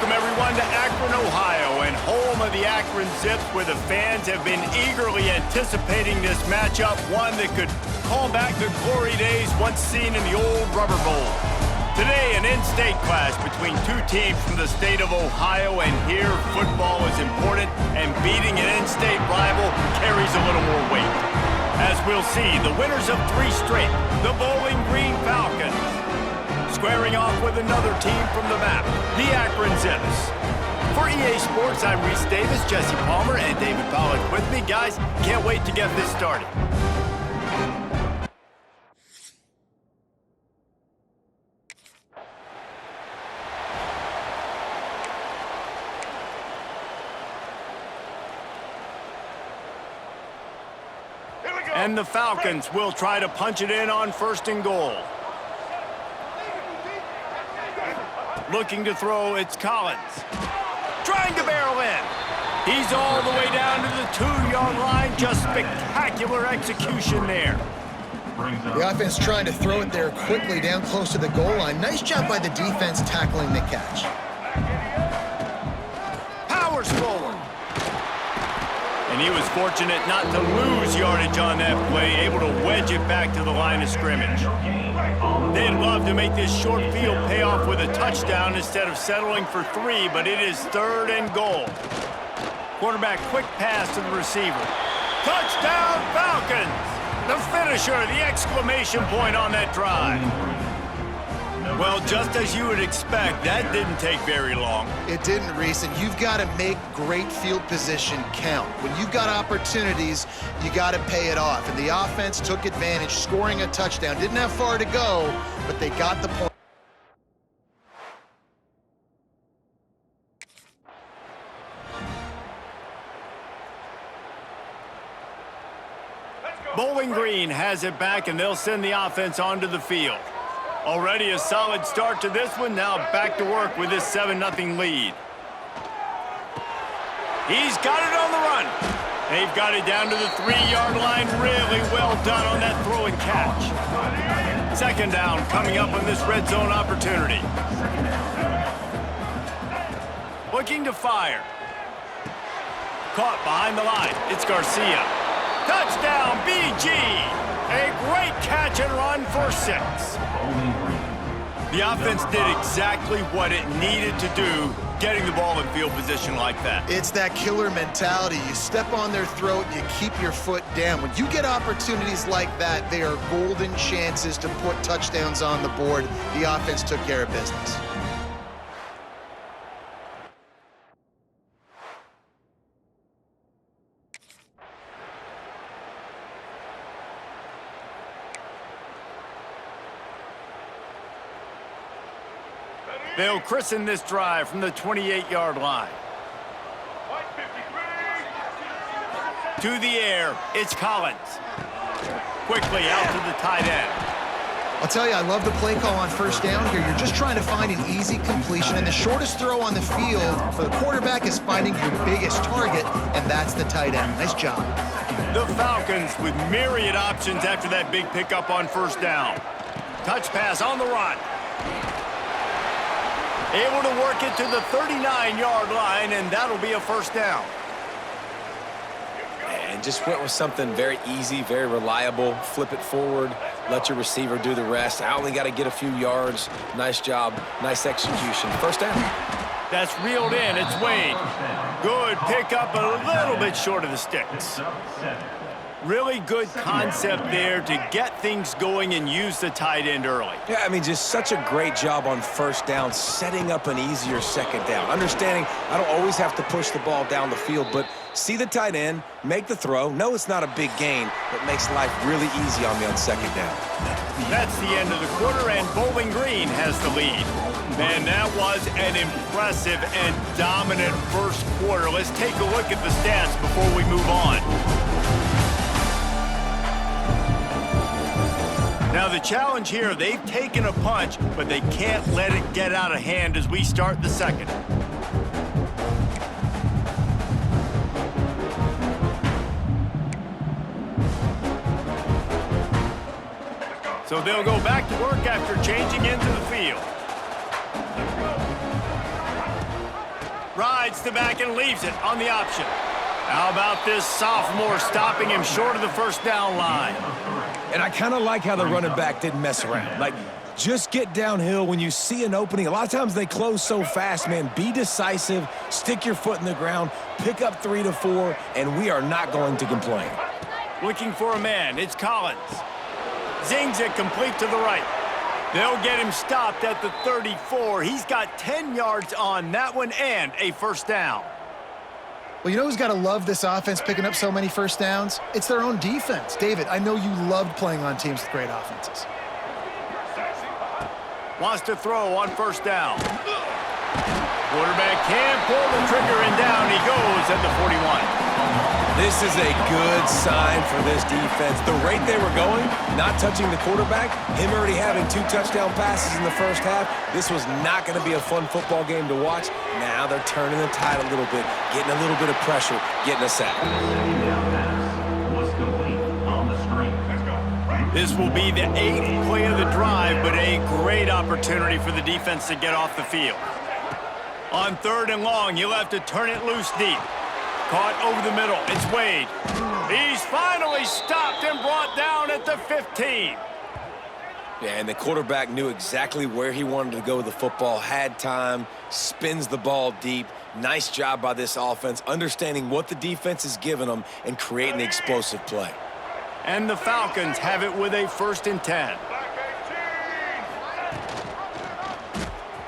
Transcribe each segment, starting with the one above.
Welcome, everyone, to Akron, Ohio, and home of the Akron Zips, where the fans have been eagerly anticipating this matchup, one that could call back the glory days once seen in the old Rubber Bowl. Today, an in-state clash between two teams from the state of Ohio, and here, football is important, and beating an in-state rival carries a little more weight. As we'll see, the winners of 3 straight, the Bowling Green Falcons, squaring off with another team from the map, the Akron Zips. For EA Sports, I'm Reese Davis, Jesse Palmer, and David Pollack with me. Guys, can't wait to get this started. And the Falcons will try to punch it in on 1st and goal. Looking to throw, it's Collins. Trying to barrel in. He's all the way down to the 2-yard line. Just spectacular execution there. The offense trying to throw it there quickly down close to the goal line. Nice job by the defense tackling the catch. Powers forward. And he was fortunate not to lose yardage on that play, able to wedge it back to the line of scrimmage. They'd love to make this short field pay off with a touchdown instead of settling for 3, but it is 3rd and goal. Quarterback quick pass to the receiver. Touchdown Falcons! The finisher, the exclamation point on that drive. Well, just as you would expect, that didn't take very long. It didn't, Reese, and you've got to make great field position count. When you've got opportunities, you got to pay it off. And the offense took advantage, scoring a touchdown. Didn't have far to go, but they got the point. Bowling Green has it back, and they'll send the offense onto the field. Already a solid start to this one. Now back to work with this 7-0 lead. He's got it on the run. They've got it down to the 3-yard line. Really well done on that throw and catch. 2nd down coming up on this red zone opportunity. Looking to fire. Caught behind the line. It's Garcia. Touchdown, BG! A great catch and run for 6. The offense did exactly what it needed to do, getting the ball in field position like that. It's that killer mentality. You step on their throat, you keep your foot down. When you get opportunities like that, they are golden chances to put touchdowns on the board. The offense took care of business. They'll christen this drive from the 28-yard line. To the air, it's Collins. Quickly out to the tight end. I'll tell you, I love the play call on 1st down here. You're just trying to find an easy completion, and the shortest throw on the field for the quarterback is finding your biggest target, and that's the tight end. Nice job. The Falcons with myriad options after that big pickup on 1st down. Touch pass on the run. Able to work it to the 39-yard line, and that'll be a 1st down. And just went with something very easy, very reliable. Flip it forward, let your receiver do the rest. I only got to get a few yards. Nice job, nice execution. 1st down. That's reeled in. It's Wade. Good pickup, a little bit short of the sticks. Really good concept there to get things going and use the tight end early. Yeah, I mean, just such a great job on 1st down, setting up an easier 2nd down. Understanding I don't always have to push the ball down the field, but see the tight end, make the throw. No, it's not a big gain, but makes life really easy on me on 2nd down. That's the end of the quarter, and Bowling Green has the lead. Man, that was an impressive and dominant 1st quarter. Let's take a look at the stats before we move on. Now the challenge here, they've taken a punch, but they can't let it get out of hand as we start the 2nd. So they'll go back to work after changing into the field. Rides the back and leaves it on the option. How about this sophomore stopping him short of the first down line? And I kind of like how the running back didn't mess around. Like, just get downhill when you see an opening. A lot of times they close so fast, man. Be decisive, stick your foot in the ground, pick up 3 to 4, and we are not going to complain. Looking for a man, it's Collins. Zings it complete to the right. They'll get him stopped at the 34. He's got 10 yards on that one and a first down. Well, you know who's got to love this offense picking up so many first downs? It's their own defense. David, I know you loved playing on teams with great offenses. Wants to throw on first down. Quarterback can't pull the trigger, and down he goes at the 41. This is a good sign for this defense. The rate they were going, not touching the quarterback, him already having 2 touchdown passes in the first half, this was not going to be a fun football game to watch. Now they're turning the tide a little bit, getting a little bit of pressure, getting a sack. This will be the 8th play of the drive, but a great opportunity for the defense to get off the field. On 3rd and long, you'll have to turn it loose deep. Caught over the middle. It's Wade. He's finally stopped and brought down at the 15. Yeah, and the quarterback knew exactly where he wanted to go with the football, had time, spins the ball deep. Nice job by this offense, understanding what the defense is giving them and creating the explosive play. And the Falcons have it with a 1st and 10.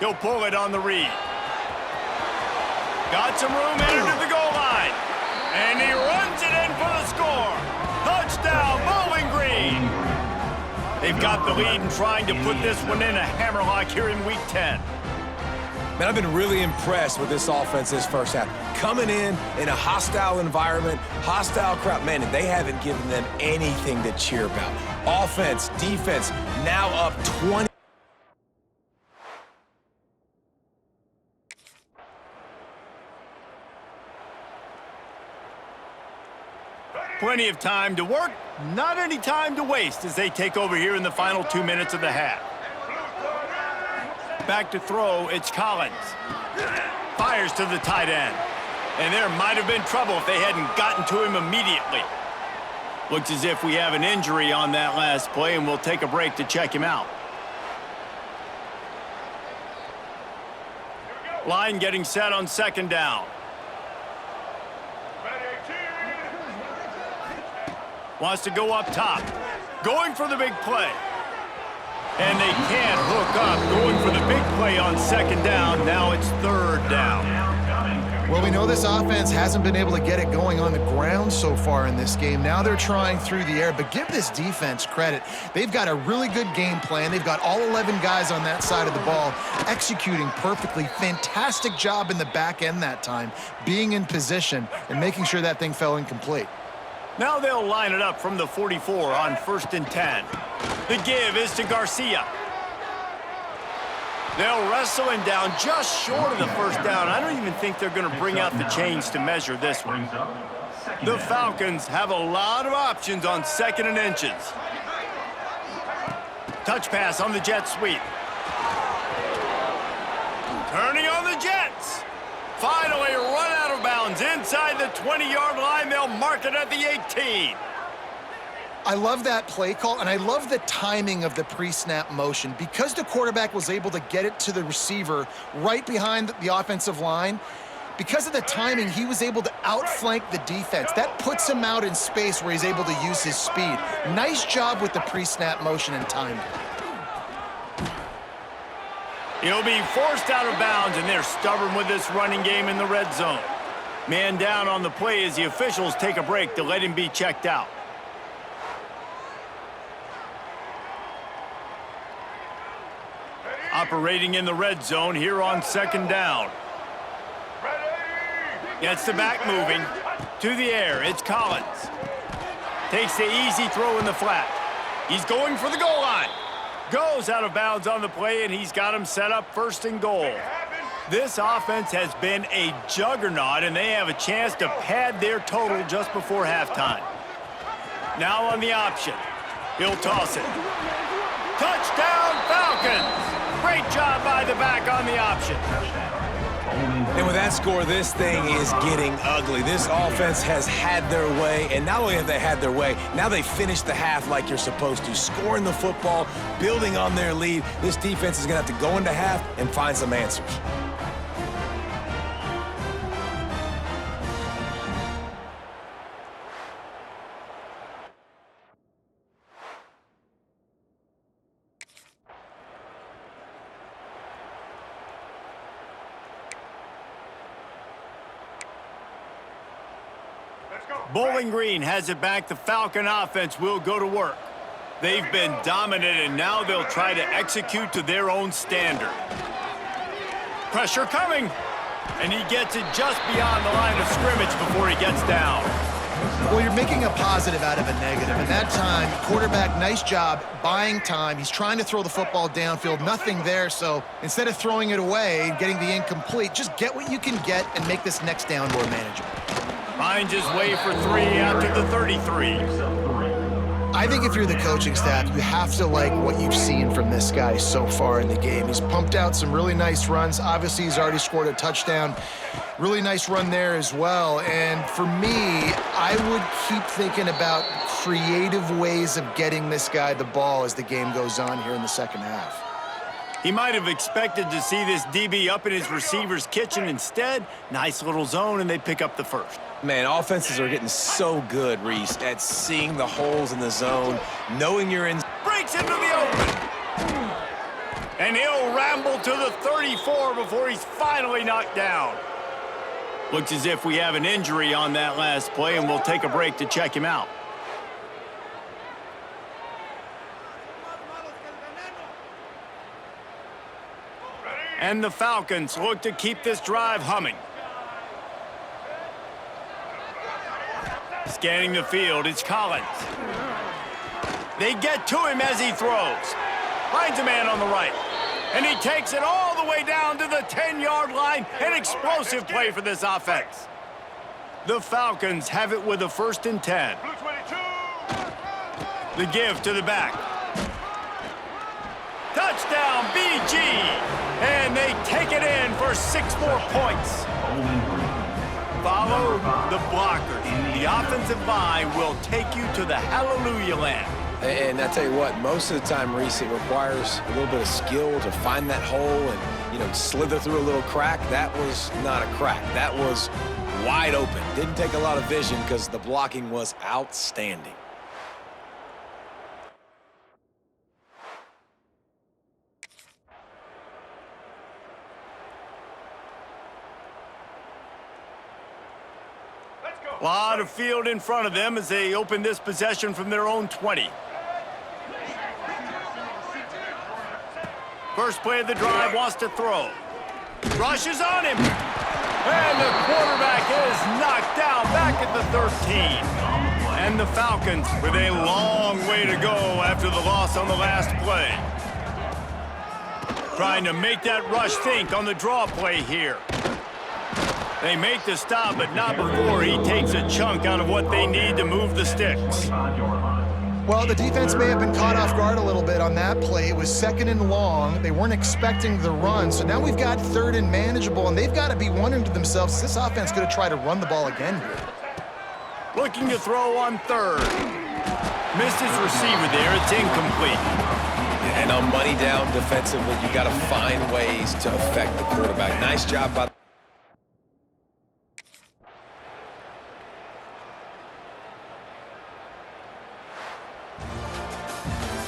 He'll pull it on the read. Got some room headed to the goal line. And he runs it in for the score. Touchdown, Bowling Green. They've got the lead and trying to put this one in a hammerlock here in Week 10. Man, I've been really impressed with this offense this first half. Coming in a hostile environment, hostile crowd, man, and they haven't given them anything to cheer about. Offense, defense, now up 20. Plenty of time to work, not any time to waste as they take over here in the final 2 minutes of the half. Back to throw, it's Collins. Fires to the tight end. And there might have been trouble if they hadn't gotten to him immediately. Looks as if we have an injury on that last play, and we'll take a break to check him out. Line getting set on 2nd down. Wants to go up top. Going for the big play. And they can't hook up. Going for the big play on 2nd down. Now it's 3rd down. Well, we know this offense hasn't been able to get it going on the ground so far in this game. Now they're trying through the air, but give this defense credit. They've got a really good game plan. They've got all 11 guys on that side of the ball executing perfectly. Fantastic job in the back end that time, being in position and making sure that thing fell incomplete. Now they'll line it up from the 44 on 1st and 10. The give is to Garcia. They'll wrestle him down just short of the first down. I don't even think they're going to bring out the chains to measure this one. The Falcons have a lot of options on 2nd and inches. Touch pass on the jet sweep. Turning on the Jets. Finally run out of bounds inside the 20-yard line. They'll mark it at the 18. I love that play call, and I love the timing of the pre-snap motion. Because the quarterback was able to get it to the receiver right behind the offensive line, because of the timing, he was able to outflank the defense. That puts him out in space where he's able to use his speed. Nice job with the pre-snap motion and timing. He'll be forced out of bounds, and they're stubborn with this running game in the red zone. Man down on the play as the officials take a break to let him be checked out. Operating in the red zone here on 2nd down. Gets the back moving. To the air, it's Collins. Takes the easy throw in the flat. He's going for the goal line. Goes out of bounds on the play, and he's got him set up 1st and goal. This offense has been a juggernaut, and they have a chance to pad their total just before halftime. Now on the option. He'll toss it. Touchdown, Falcons! Great job by the back on the option. And with that score, this thing is getting ugly. This offense has had their way, and not only have they had their way, now they finished the half like you're supposed to, scoring the football, building on their lead. This defense is going to have to go into half and find some answers. Bowling Green has it back. The Falcon offense will go to work. They've been dominant, and now they'll try to execute to their own standard. Pressure coming, and he gets it just beyond the line of scrimmage before he gets down. Well, you're making a positive out of a negative. And that time, quarterback, nice job buying time. He's trying to throw the football downfield, nothing there. So instead of throwing it away and getting the incomplete, just get what you can get and make this next down more manageable. Finds his way for 3 after the 33. I think if you're the coaching staff, you have to like what you've seen from this guy so far in the game. He's pumped out some really nice runs. Obviously, he's already scored a touchdown. Really nice run there as well. And for me, I would keep thinking about creative ways of getting this guy the ball as the game goes on here in the second half. He might have expected to see this DB up in his receiver's kitchen. Instead, nice little zone, and they pick up the first. Man, offenses are getting so good, Reese, at seeing the holes in the zone, knowing you're in. Breaks into the open. And he'll ramble to the 34 before he's finally knocked down. Looks as if we have an injury on that last play, and we'll take a break to check him out. And the Falcons look to keep this drive humming. Scanning the field, it's Collins. They get to him as he throws. Finds a man on the right. And he takes it all the way down to the 10-yard line. An explosive play for this offense. The Falcons have it with a 1st and 10. The give to the back. Touchdown, BG! And they take it in for 6 more points. Follow the blockers. The offensive line will take you to the hallelujah land. And I tell you what, most of the time, Reese, it requires a little bit of skill to find that hole and, slither through a little crack. That was not a crack. That was wide open. Didn't take a lot of vision because the blocking was outstanding. A lot of field in front of them as they open this possession from their own 20. First play of the drive, wants to throw. Rushes on him. And the quarterback is knocked down back at the 13. And the Falcons with a long way to go after the loss on the last play. Trying to make that rush think on the draw play here. They make the stop, but not before he takes a chunk out of what they need to move the sticks. Well, the defense may have been caught off guard a little bit on that play. It was 2nd and long. They weren't expecting the run. So now we've got 3rd and manageable, and they've got to be wondering to themselves, is this offense going to try to run the ball again here? Looking to throw on 3rd. Missed his receiver there. It's incomplete. And on money down defensively, you got to find ways to affect the quarterback. Nice job by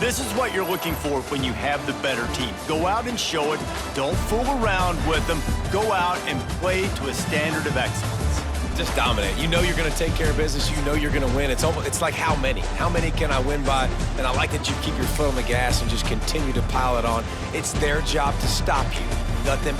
This is what you're looking for when you have the better team. Go out and show it. Don't fool around with them. Go out and play to a standard of excellence. Just dominate. You know you're going to take care of business. You know you're going to win. It's like how many? How many can I win by? And I like that you keep your foot on the gas and just continue to pile it on. It's their job to stop you. Let them